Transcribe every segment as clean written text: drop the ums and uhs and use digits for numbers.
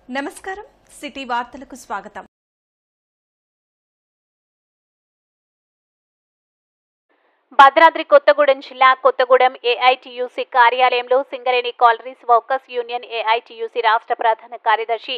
నమస్కారం సిటీ వార్తలకు స్వాగతం। భద్రాద్రి కొత్తగూడెం జిల్లా కొత్తగూడెం ఏఐటీయూసీ కార్యాలయంలో Singareni collieries workers union AITUC రాష్ట్ర ప్రధాన కార్యదర్శి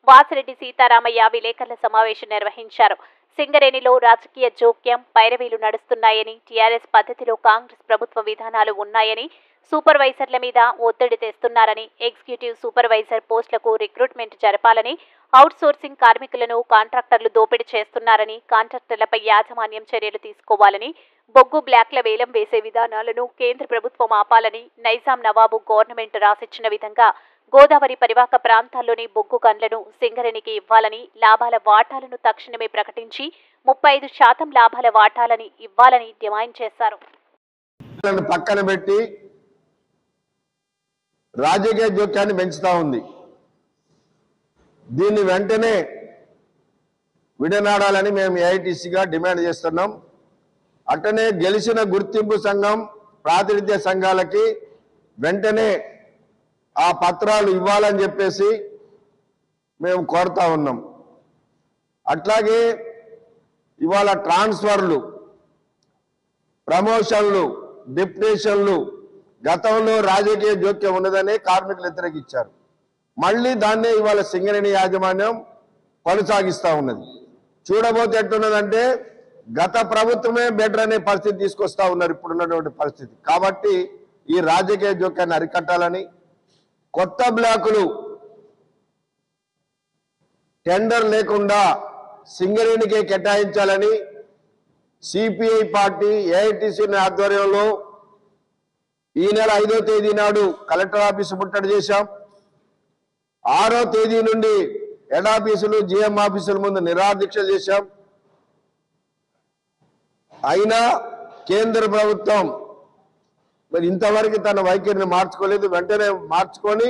వాసిరెడ్డి సీతారామయ్య విలేకరుల సమావేశం నిర్వహించారు। సింగరేణిలో రాజకీయ జోక్యం పైరవీలు నడుస్తున్నాయని, టీఆర్ఎస్ పద్ధతిలో కాంగ్రెస్ ప్రభుత్వ విధానాలు ఉన్నాయని, సూపర్వైజర్ల మీద ఒత్తిడి తెస్తున్నారని, ఎగ్జిక్యూటివ్ సూపర్వైజర్ పోస్టులకు రిక్రూట్మెంట్ జరపాలని, అవుట్సోర్సింగ్ కార్మికులను కాంట్రాక్టర్లు దోపిడీ చేస్తున్నారని, కాంట్రాక్టర్లపై యాజమాన్యం చర్యలు తీసుకోవాలని, బొగ్గు బ్లాక్ల వేలం వేసే విధానాలను కేంద్ర ప్రభుత్వం ఆపాలని, నైజాం నవాబు గవర్నమెంట్ రాసిచ్చిన విధంగా గోదావరి పరివాహక ప్రాంతాల్లోని బొగ్గు గన్లను సింగరేణికి ఇవ్వాలని, లాభాల వాటాలను తక్షణమే ప్రకటించి 35% లాభాల వాటాలని ఇవ్వాలని డిమాండ్ చేశారు। పక్కన పెట్టి రాజకీయ జోక్యాన్ని పెంచుతా ఉంది। దీన్ని వెంటనే విడనాడాలని మేము ఏఐటీసీగా డిమాండ్ చేస్తున్నాం। అట్టనే గెలిచిన గుర్తింపు సంఘం ప్రాతినిధ్య సంఘాలకి వెంటనే ఆ పత్రాలు ఇవ్వాలని చెప్పేసి మేము కోరుతా ఉన్నాం। అట్లాగే ఇవాళ ట్రాన్స్ఫర్లు, ప్రమోషన్లు, డిప్యుటేషన్లు గతంలో రాజకీయ జోక్యం ఉన్నదనే కార్మికులు వ్యతిరేకించారు। మళ్ళీ దాన్నే ఇవాళ సింగరేణి యాజమాన్యం కొనసాగిస్తూ ఉన్నది। చూడబోతే ఎట్టున్నదంటే గత ప్రభుత్వమే బెటర్ అనే పరిస్థితి తీసుకొస్తా ఉన్నారు ఇప్పుడున్నటువంటి పరిస్థితి। కాబట్టి ఈ రాజకీయ జోక్యాన్ని అరికట్టాలని, కొత్త బ్లాకులు టెండర్ లేకుండా సింగరేణికే కేటాయించాలని సిపిఐ పార్టీ ఏఐటీసీ ఆధ్వర్యంలో ఈ నెల 5వ తేదీ నాడు కలెక్టర్ ఆఫీసు ముట్టడి చేశాం। 6వ తేదీ నుండి హెడ్ ఆఫీసులు, జిఎం ఆఫీసుల ముందు నిరాదీక్ష చేశాం। అయినా కేంద్ర ప్రభుత్వం మరి ఇంతవరకు తన వైఖరిని మార్చుకోలేదు। వెంటనే మార్చుకొని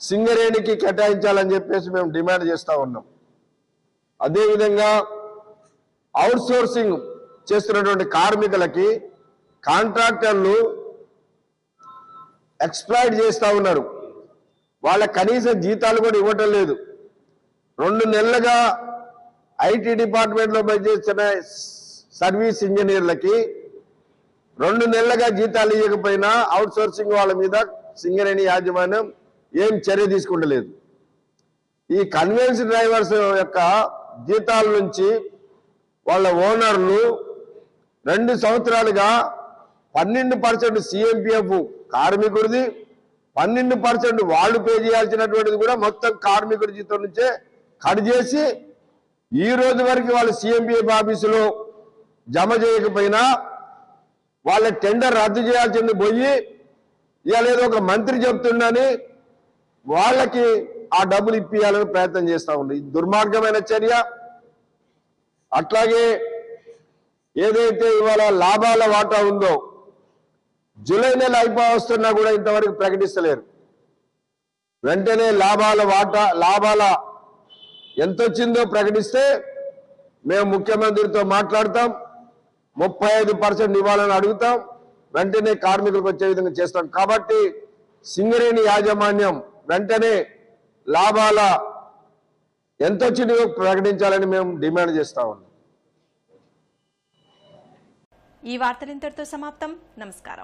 సింగరేణికి కేటాయించాలని చెప్పేసి మేము డిమాండ్ చేస్తూ ఉన్నాం। అదేవిధంగా అవుట్సోర్సింగ్ చేస్తున్నటువంటి కార్మికులకి కాంట్రాక్టర్లు ఎక్స్‌ప్లాయిట్ చేస్తూ ఉన్నారు। వాళ్ళ కనీస జీతాలు కూడా ఇవ్వటం లేదు। 2 నెలలుగా ఐటీ డిపార్ట్మెంట్లో పనిచేస్తున్న సర్వీస్ ఇంజనీర్లకి 2 నెలలుగా జీతాలు ఇవ్వకపోయినా అవుట్సోర్సింగ్ వాళ్ళ మీద సింగరేణి యాజమాన్యం ఏం చర్య తీసుకుంటలేదు। ఈ కన్వెన్స్ డ్రైవర్స్ యొక్క జీతాల నుంచి వాళ్ళ ఓనర్లు 2 సంవత్సరాలుగా 12% సిఎంపిఎఫ్ కార్మికుడిది, 12% వాళ్ళు పే చేయాల్సినటువంటిది కూడా మొత్తం కార్మికుడి జీతం నుంచే కట్ చేసి ఈ రోజు వరకు వాళ్ళు సిఎంపిఎఫ్ ఆఫీసులో జమ చేయకపోయినా వాళ్ళ టెండర్ రద్దు చేయాల్సింది పోయి ఇవాళ ఏదో ఒక మంత్రి చెప్తుండని వాళ్ళకి ఆ డబ్బులు ఇప్పియాలని ప్రయత్నం చేస్తూ ఉంది। ఇది దుర్మార్గమైన చర్య। అట్లాగే ఏదైతే ఇవాళ లాభాల వాటా ఉందో జూలై నెల అయిపోవస్తున్నా కూడా ఇంతవరకు ప్రకటిస్తలేరు। వెంటనే లాభాల ఎంత వచ్చిందో ప్రకటిస్తే మేము ముఖ్యమంత్రితో మాట్లాడతాం, 35% ఇవ్వాలని అడుగుతాం, వెంటనే కార్మికులకు వచ్చే విధంగా చేస్తాం। కాబట్టి సింగరేణి యాజమాన్యం వెంటనే లాభాల ఎంత వచ్చిందో ప్రకటించాలని మేము డిమాండ్ చేస్తా ఉన్నాం। ఈ వార్తలు ఇంతటితో సమాప్తం। నమస్కారం।